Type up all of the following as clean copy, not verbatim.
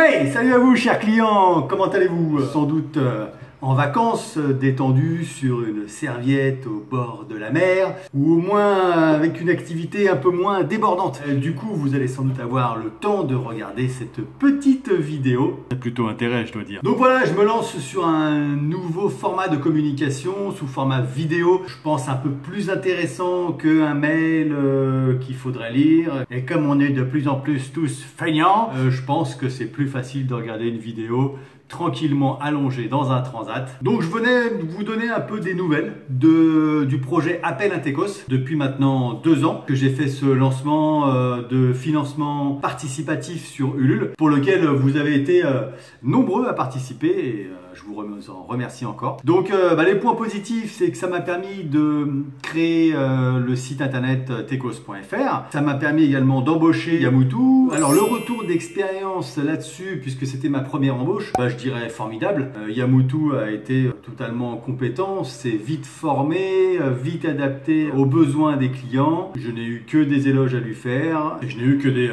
Hey, salut à vous chers clients, comment allez-vous? Sans doute en vacances, détendu sur une serviette au bord de la mer, ou au moins avec une activité un peu moins débordante. Du coup, vous allez sans doute avoir le temps de regarder cette petite vidéo. C'est plutôt intérêt, je dois dire. Donc voilà, je me lance sur un nouveau format de communication, sous format vidéo. Je pense un peu plus intéressant qu'un mail qu'il faudrait lire. Et comme on est de plus en plus tous feignants, je pense que c'est plus facile de regarder une vidéo tranquillement allongé dans un transat. Donc je venais vous donner un peu des nouvelles du projet Appel Intécos depuis maintenant 2 ans que j'ai fait ce lancement de financement participatif sur Ulule pour lequel vous avez été nombreux à participer et je vous en remercie encore. Donc les points positifs, c'est que ça m'a permis de créer le site internet tecos.fr. Ça m'a permis également d'embaucher Yamutu. Alors le retour d'expérience là-dessus, puisque c'était ma première embauche, je dirais formidable. Yamutu a été totalement compétent, s'est vite formé, vite adapté aux besoins des clients. Je n'ai eu que des éloges à lui faire, et je n'ai eu que des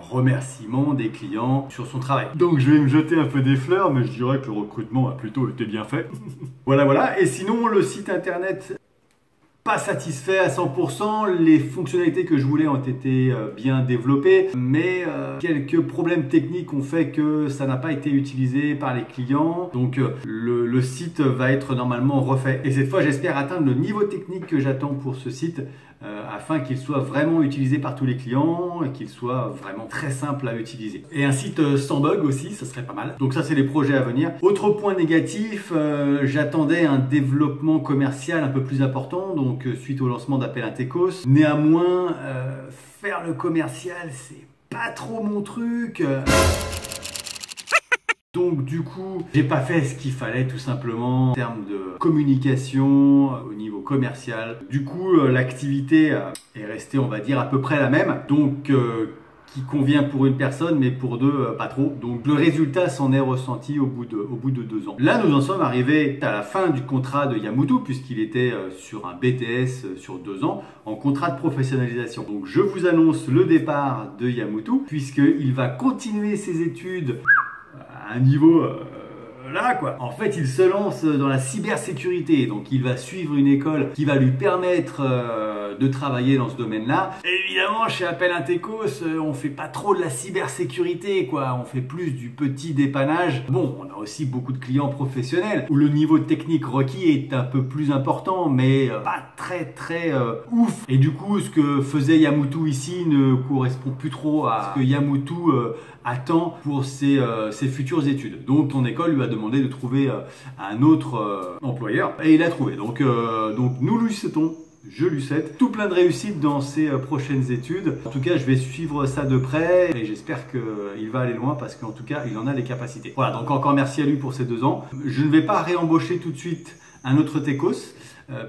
remerciements des clients sur son travail. Donc je vais me jeter un peu des fleurs, mais je dirais que le recrutement a plutôt été bien fait. Voilà. Et sinon, le site internet, pas satisfait à 100%, les fonctionnalités que je voulais ont été bien développées, mais quelques problèmes techniques ont fait que ça n'a pas été utilisé par les clients. Donc le site va être normalement refait. Et cette fois, j'espère atteindre le niveau technique que j'attends pour ce site afin qu'il soit vraiment utilisé par tous les clients et qu'il soit vraiment très simple à utiliser. Et un site sans bug aussi, ça serait pas mal. Donc ça, c'est les projets à venir. Autre point négatif, j'attendais un développement commercial un peu plus important, donc suite au lancement d'Appel Intécos. Néanmoins, faire le commercial, c'est pas trop mon truc. Donc du coup, j'ai pas fait ce qu'il fallait tout simplement en termes de communication au niveau commercial. Du coup, l'activité est restée, on va dire, à peu près la même. Donc qui convient pour une personne, mais pour deux, pas trop. Donc le résultat s'en est ressenti au bout de 2 ans. Là, nous en sommes arrivés à la fin du contrat de Yamutu, puisqu'il était sur un BTS sur 2 ans, en contrat de professionnalisation. Donc je vous annonce le départ de Yamutu, puisqu'il va continuer ses études à un niveau là quoi. En fait, il se lance dans la cybersécurité, donc il va suivre une école qui va lui permettre de travailler dans ce domaine-là. Évidemment, chez Appel Intécos, on fait pas trop de la cybersécurité quoi, on fait plus du petit dépannage. Bon, on a aussi beaucoup de clients professionnels où le niveau technique requis est un peu plus important, mais pas très ouf. Et du coup, ce que faisait Yamutu ici ne correspond plus trop à ce que Yamutu attend pour ses futures études. Donc ton école lui a demandé de trouver un autre employeur et il a trouvé. Donc nous lui souhaitons, je lui souhaite tout plein de réussite dans ses prochaines études. En tout cas, je vais suivre ça de près et j'espère qu'il va aller loin parce qu'en tout cas, il en a les capacités. Voilà, donc encore merci à lui pour ces 2 ans. Je ne vais pas réembaucher tout de suite un autre Tecos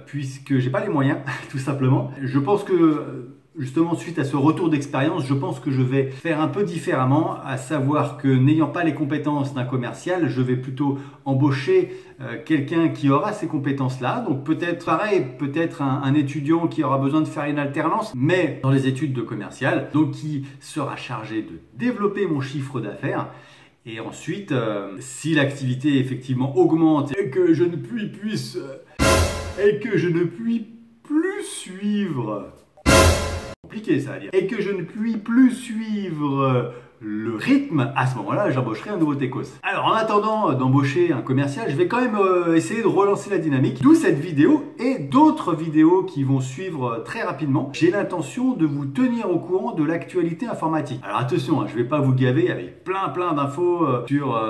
puisque j'ai pas les moyens, tout simplement. Je pense que justement, suite à ce retour d'expérience, je pense que je vais faire un peu différemment, à savoir que n'ayant pas les compétences d'un commercial, je vais plutôt embaucher quelqu'un qui aura ces compétences-là. Donc peut-être pareil, peut-être un étudiant qui aura besoin de faire une alternance, mais dans les études de commercial, donc qui sera chargé de développer mon chiffre d'affaires. Et ensuite, si l'activité effectivement augmente et que je ne puis plus suivre compliqué ça à dire, et que je ne puis plus suivre le rythme, à ce moment-là, j'embaucherai un nouveau Tecos. Alors, en attendant d'embaucher un commercial, je vais quand même essayer de relancer la dynamique. D'où cette vidéo et d'autres vidéos qui vont suivre très rapidement. J'ai l'intention de vous tenir au courant de l'actualité informatique. Alors attention, je ne vais pas vous gaver avec plein d'infos sur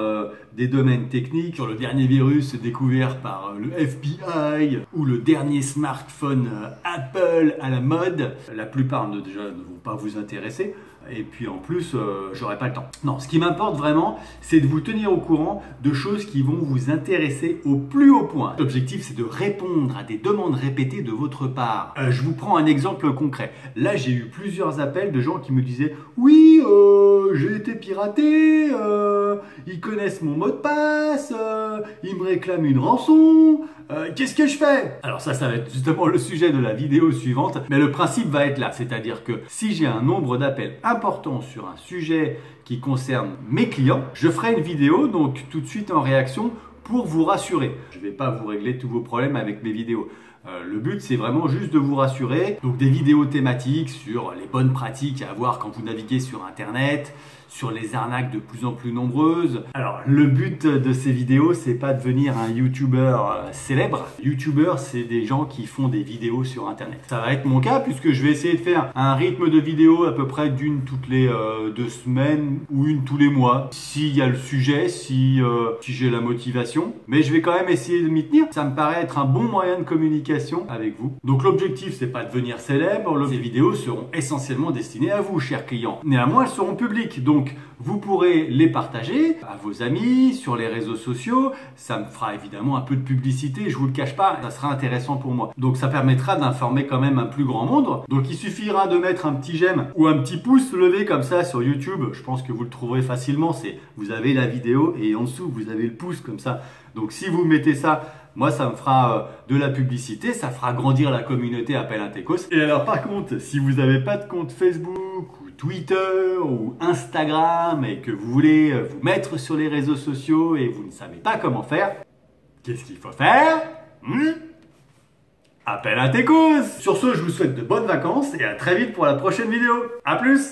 des domaines techniques, sur le dernier virus découvert par le FBI ou le dernier smartphone Apple à la mode. La plupart ne vont pas vous intéresser. Et puis en plus, j'aurai pas le temps. Non, ce qui m'importe vraiment, c'est de vous tenir au courant de choses qui vont vous intéresser au plus haut point. L'objectif, c'est de répondre à des demandes répétées de votre part. Je vous prends un exemple concret. Là, j'ai eu plusieurs appels de gens qui me disaient « Oui, j'ai été piraté, ils connaissent mon mot de passe, ils me réclament une rançon, qu'est-ce que je fais ?» Alors ça va être justement le sujet de la vidéo suivante, mais le principe va être là. C'est-à-dire que si j'ai un nombre d'appels important sur un sujet qui concerne mes clients, je ferai une vidéo donc tout de suite en réaction pour vous rassurer. Je ne vais pas vous régler tous vos problèmes avec mes vidéos. Le but, c'est vraiment juste de vous rassurer. Donc des vidéos thématiques sur les bonnes pratiques à avoir quand vous naviguez sur Internet, sur les arnaques de plus en plus nombreuses. Alors, le but de ces vidéos, c'est pas de devenir un YouTuber célèbre. YouTuber, c'est des gens qui font des vidéos sur Internet. Ça va être mon cas puisque je vais essayer de faire un rythme de vidéo à peu près d'une toutes les 2 semaines ou une tous les mois. S'il y a le sujet, si j'ai la motivation. Mais je vais quand même essayer de m'y tenir. Ça me paraît être un bon moyen de communication avec vous. Donc l'objectif, c'est pas de devenir célèbre. Ces vidéos seront essentiellement destinées à vous, chers clients. Néanmoins, elles seront publiques. Donc, vous pourrez les partager à vos amis, sur les réseaux sociaux. Ça me fera évidemment un peu de publicité, je vous le cache pas, ça sera intéressant pour moi. Donc ça permettra d'informer quand même un plus grand monde. Donc il suffira de mettre un petit j'aime ou un petit pouce levé comme ça sur YouTube. Je pense que vous le trouverez facilement. C'est vous avez la vidéo et en dessous vous avez le pouce comme ça. Donc si vous mettez ça, moi, ça me fera de la publicité, ça fera grandir la communauté Appel un Techos. Et alors par contre, si vous n'avez pas de compte Facebook ou Twitter ou Instagram et que vous voulez vous mettre sur les réseaux sociaux et vous ne savez pas comment faire, qu'est-ce qu'il faut faire? Appel un Techos. Sur ce, je vous souhaite de bonnes vacances et à très vite pour la prochaine vidéo. À plus!